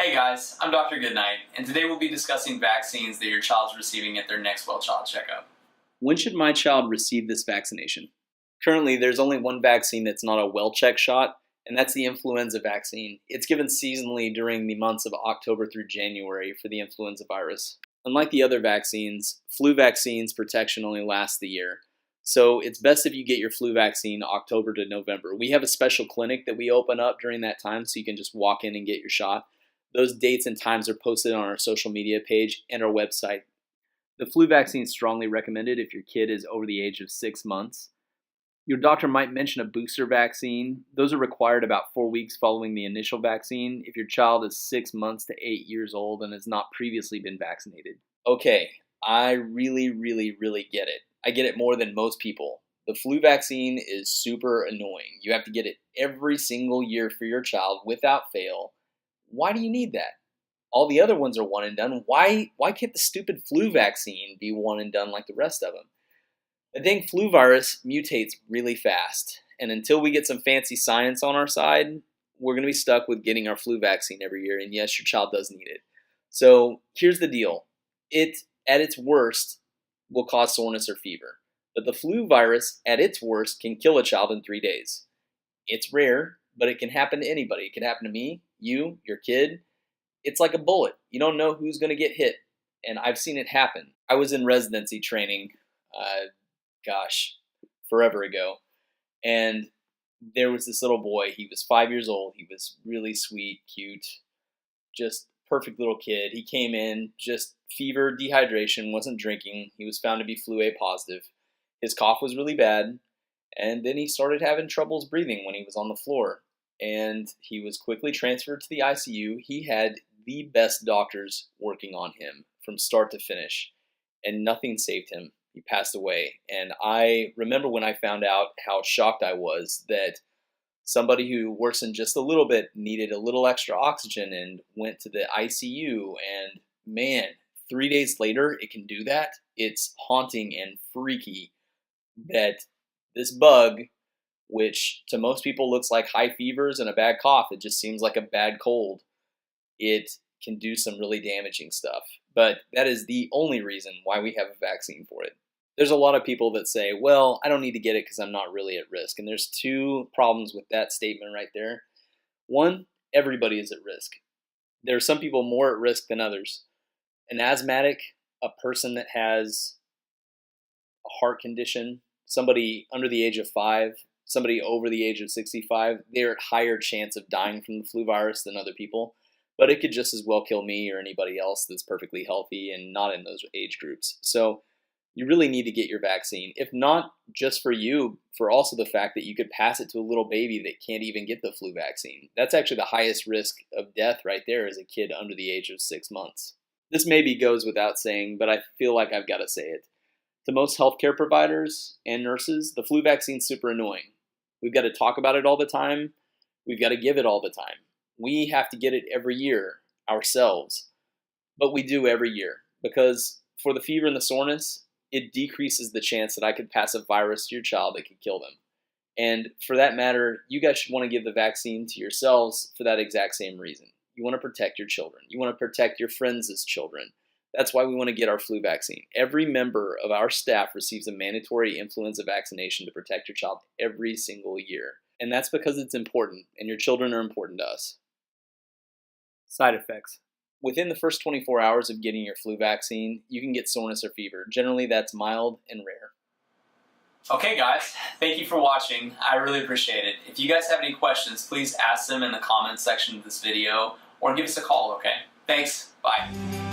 Hey guys, I'm Dr. Goodnight, and today we'll be discussing vaccines that your child's receiving at their next well-child checkup. When should my child receive this vaccination? Currently, there's only one vaccine that's not a well-checked shot, and that's the influenza vaccine. It's given seasonally during the months of October through January for the influenza virus. Unlike the other vaccines, flu vaccines protection only lasts the year. So it's best if you get your flu vaccine October to November. We have a special clinic that we open up during that time so you can just walk in and get your shot. Those dates and times are posted on our social media page and our website. The flu vaccine is strongly recommended if your kid is over the age of 6 months. Your doctor might mention a booster vaccine. Those are required about 4 weeks following the initial vaccine if your child is 6 months to 8 years old and has not previously been vaccinated. Okay, I really get it. I get it more than most people. The flu vaccine is super annoying. You have to get it every single year for your child without fail. Why do you need that? All the other ones are one and done. Why can't the stupid flu vaccine be one and done like the rest of them? The dang flu virus mutates really fast, and until we get some fancy science on our side, we're going to be stuck with getting our flu vaccine every year, and yes, your child does need it. So here's the deal. It, at its worst, will cause soreness or fever, but the flu virus, at its worst, can kill a child in 3 days. It's rare, but it can happen to anybody. It can happen to me, you, your kid. It's like a bullet. You don't know who's going to get hit, and I've seen it happen. I was in residency training, forever ago, and there was this little boy. He was 5 years old. He was really sweet, cute, just perfect little kid. He came in, just fever, dehydration, wasn't drinking. He was found to be flu A positive. His cough was really bad, and then he started having troubles breathing when he was on the floor, and he was quickly transferred to the ICU. He had the best doctors working on him from start to finish, and nothing saved him. He passed away, and I remember when I found out how shocked I was that somebody who worsened just a little bit needed a little extra oxygen and went to the ICU, and man, 3 days later it can do that. It's haunting and freaky that this bug, which to most people looks like high fevers and a bad cough, it just seems like a bad cold, it can do some really damaging stuff. But that is the only reason why we have a vaccine for it. There's a lot of people that say, well, I don't need to get it because I'm not really at risk. And there's two problems with that statement right there. One, everybody is at risk. There are some people more at risk than others. An asthmatic, a person that has a heart condition, somebody under the age of 5, somebody over the age of 65, they're at higher chance of dying from the flu virus than other people. But it could just as well kill me or anybody else that's perfectly healthy and not in those age groups. So you really need to get your vaccine. If not just for you, for also the fact that you could pass it to a little baby that can't even get the flu vaccine. That's actually the highest risk of death right there, is a kid under the age of 6 months. This maybe goes without saying, but I feel like I've got to say it. To most healthcare providers and nurses, the flu vaccine's super annoying. We've got to talk about it all the time. We've got to give it all the time. We have to get it every year ourselves, but we do every year because for the fever and the soreness, it decreases the chance that I could pass a virus to your child that could kill them. And for that matter, you guys should want to give the vaccine to yourselves for that exact same reason. You want to protect your children. You want to protect your friends' children. That's why we want to get our flu vaccine. Every member of our staff receives a mandatory influenza vaccination to protect your child every single year. And that's because it's important, and your children are important to us. Side effects. Within the first 24 hours of getting your flu vaccine, you can get soreness or fever. Generally, that's mild and rare. Okay guys, thank you for watching. I really appreciate it. If you guys have any questions, please ask them in the comments section of this video or give us a call, okay? Thanks. Bye.